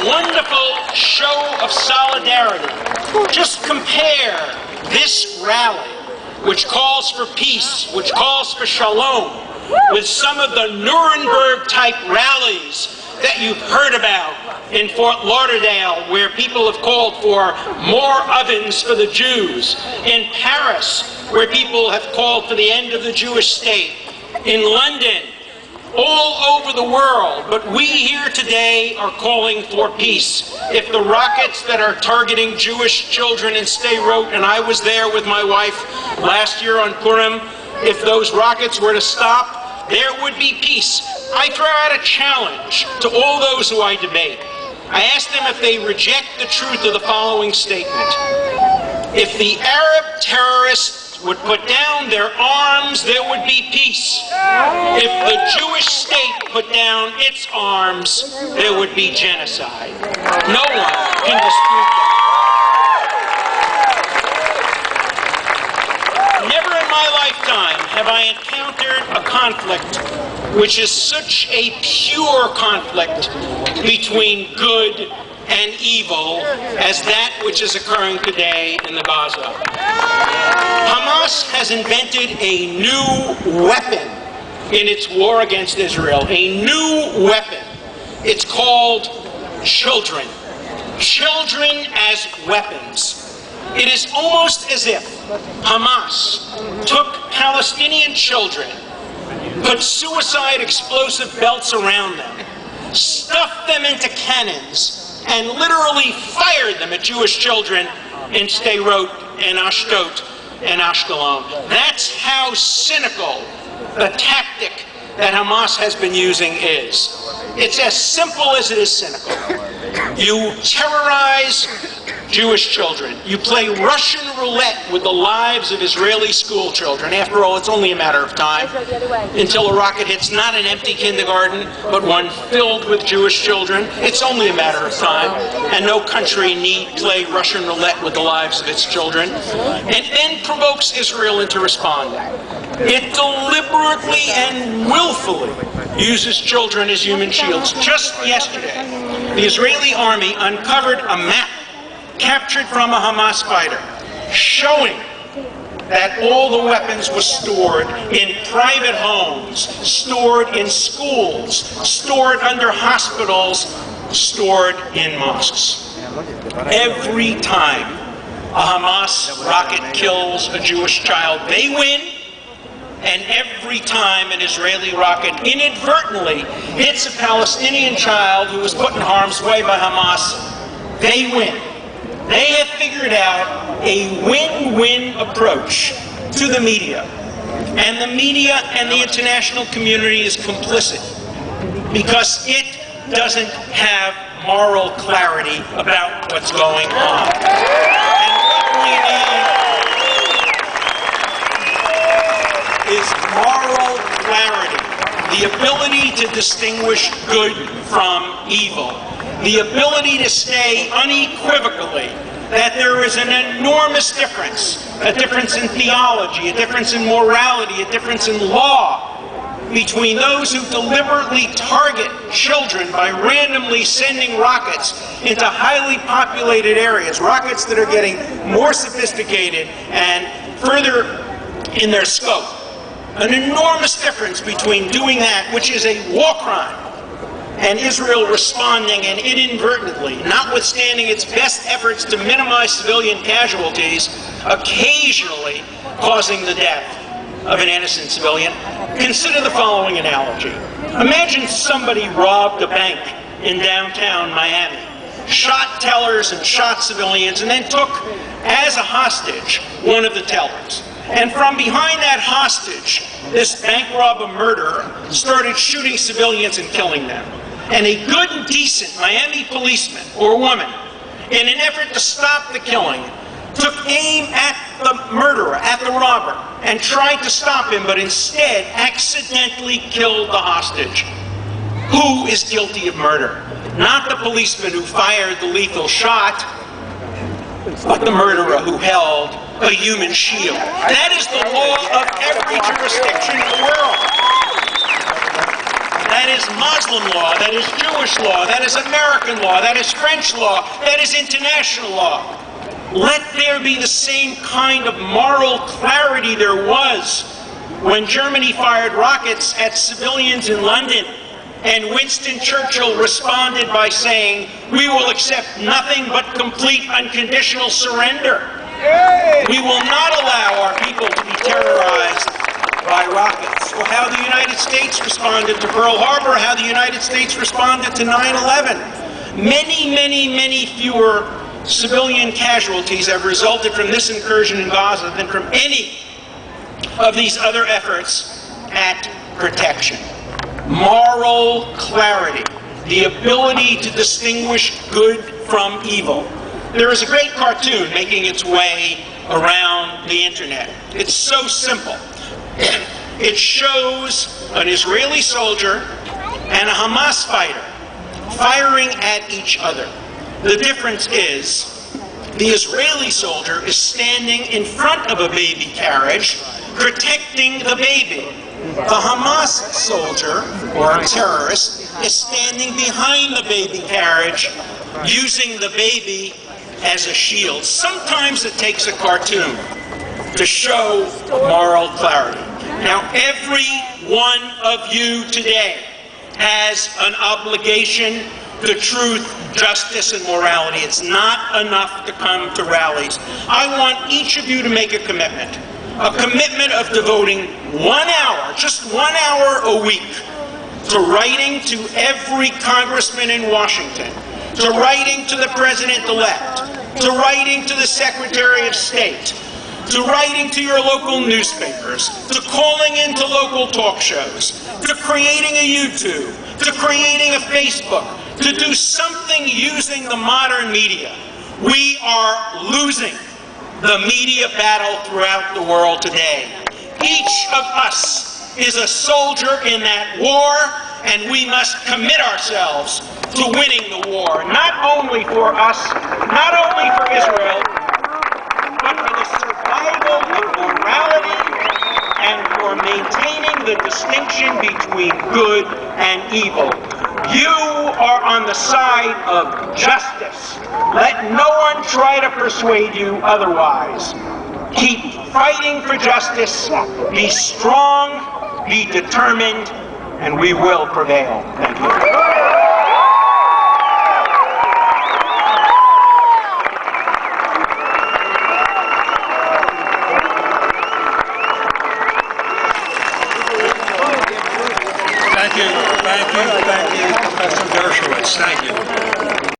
wonderful show of solidarity. Just compare this rally, which calls for peace, which calls for shalom, with some of the Nuremberg-type rallies that you've heard about in Fort Lauderdale, where people have called for more ovens for the Jews, in Paris, where people have called for the end of the Jewish state, in London, all over the world. But we here today are calling for peace. If the rockets that are targeting Jewish children in Sderot, and I was there with my wife last year on Purim, if those rockets were to stop, there would be peace. I throw out a challenge to all those who I debate. I ask them if they reject the truth of the following statement. If the Arab terrorists would put down their arms, there would be peace. If the Jewish state put down its arms, there would be genocide. No one can dispute that. Never in my lifetime have I encountered a conflict which is such a pure conflict between good and evil as that which is occurring today in the Gaza. Hamas has invented a new weapon in its war against Israel, a new weapon. It's called children. Children as weapons. It is almost as if Hamas took Palestinian children, put suicide explosive belts around them, stuffed them into cannons, and literally fired them at Jewish children in Sderot and Ashdod and Ashkelon. That's how cynical the tactic that Hamas has been using is. It's as simple as it is cynical. You terrorize Jewish children. You play Russian roulette with the lives of Israeli school children. After all, it's only a matter of time until a rocket hits not an empty kindergarten, but one filled with Jewish children. It's only a matter of time, and no country need play Russian roulette with the lives of its children, and then provokes Israel into responding. It deliberately and willfully uses children as human shields. Just yesterday, the Israeli army uncovered a map captured from a Hamas fighter, showing that all the weapons were stored in private homes, stored in schools, stored under hospitals, stored in mosques. Every time a Hamas rocket kills a Jewish child, they win. And every time an Israeli rocket inadvertently hits a Palestinian child who was put in harm's way by Hamas, they win. They have figured out a win-win approach to the media. And the media and the international community is complicit because it doesn't have moral clarity about what's going on. And what we need is moral clarity, the ability to distinguish good from evil, the ability to say unequivocally that there is an enormous difference, a difference in theology, a difference in morality, a difference in law, between those who deliberately target children by randomly sending rockets into highly populated areas, rockets that are getting more sophisticated and further in their scope. An enormous difference between doing that, which is a war crime, and Israel responding and inadvertently, notwithstanding its best efforts to minimize civilian casualties, occasionally causing the death of an innocent civilian. Consider the following analogy. Imagine somebody robbed a bank in downtown Miami, shot tellers and shot civilians, and then took as a hostage one of the tellers. And from behind that hostage, this bank robber murderer started shooting civilians and killing them. And a good and decent Miami policeman or woman, in an effort to stop the killing, took aim at the murderer, at the robber, and tried to stop him, but instead accidentally killed the hostage. Who is guilty of murder? Not the policeman who fired the lethal shot, but the murderer who held a human shield. That is the law of every jurisdiction in the world. that is Muslim law, that is Jewish law, that is American law, that is French law, that is international law. Let there be the same kind of moral clarity there was when Germany fired rockets at civilians in London, and Winston Churchill responded by saying, "We will accept nothing but complete unconditional surrender. We will not allow our people to be terrorized by rockets." Or how the United States responded to Pearl Harbor, how the United States responded to 9/11. Many, many, many fewer civilian casualties have resulted from this incursion in Gaza than from any of these other efforts at protection. Moral clarity, the ability to distinguish good from evil. There is a great cartoon making its way around the internet. It's so simple. It shows an Israeli soldier and a Hamas fighter firing at each other. The difference is the Israeli soldier is standing in front of a baby carriage, protecting the baby. The Hamas soldier, or a terrorist, is standing behind the baby carriage, using the baby as a shield. Sometimes it takes a cartoon to show moral clarity. Now, every one of you today has an obligation to truth, justice, and morality. It's not enough to come to rallies. I want each of you to make a commitment of devoting 1 hour, just 1 hour a week, to writing to every congressman in Washington, to writing to the president-elect, to writing to the Secretary of State, to writing to your local newspapers, to calling into local talk shows, to creating a YouTube, to creating a Facebook, to do something using the modern media. We are losing the media battle throughout the world today. Each of us is a soldier in that war, and we must commit ourselves to winning the war, not only for us, not only for Israel, but for the survival of morality and for maintaining the distinction between good and evil. You are on the side of justice. Let no one try to persuade you otherwise. Keep fighting for justice. Be strong, be determined, and we will prevail. Thank you. Thank you, Professor Dershowitz. Thank you.